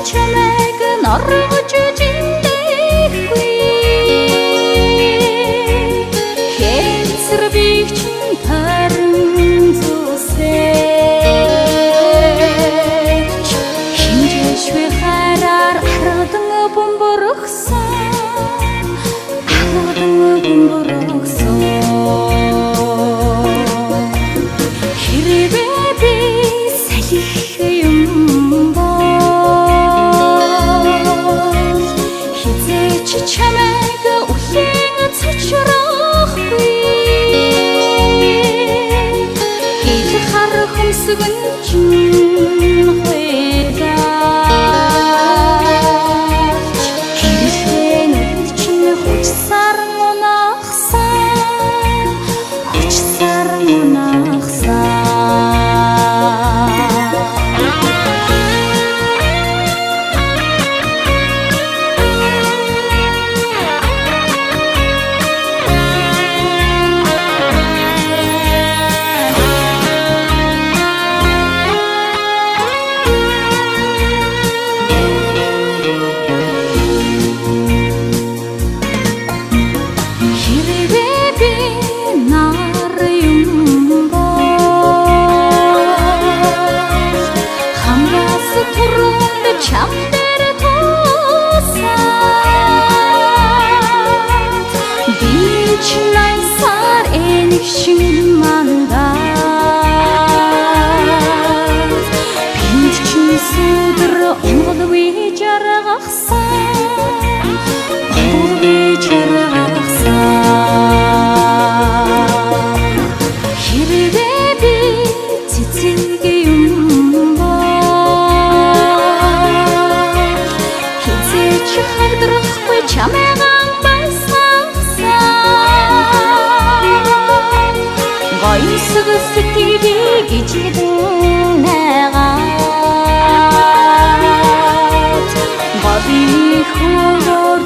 чамайг норгож жиндэхгүй хэнцэр бич тарин зүсэж хинжээшгүй хараар аргадан бомборохсон хэрвээ би салхи юм бол хизээч чамайг үхэн цочроохгүй хэл хар хөмсгөн чин хуйдаач хэрхэн чин хуцсаар унахсан чамдэр тусаад би ч найсаар энэгшин мандаад бинт чин сүдэр онгодгүй жаргахсан хэрвээ би цэцэг юм хагдрахгүй чамайгаан байсгасан гоёсг сэтгэлийг ижигдэн найгаад годих хөгөр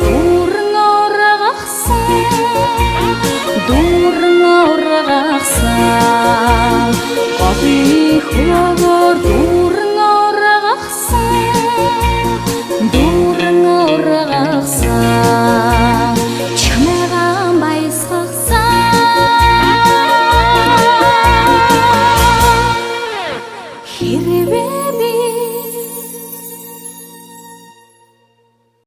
дүүрэн оргахсан годих хөгөр дүүрэн оргахсан чамайгаан баясгасан хэрвээ би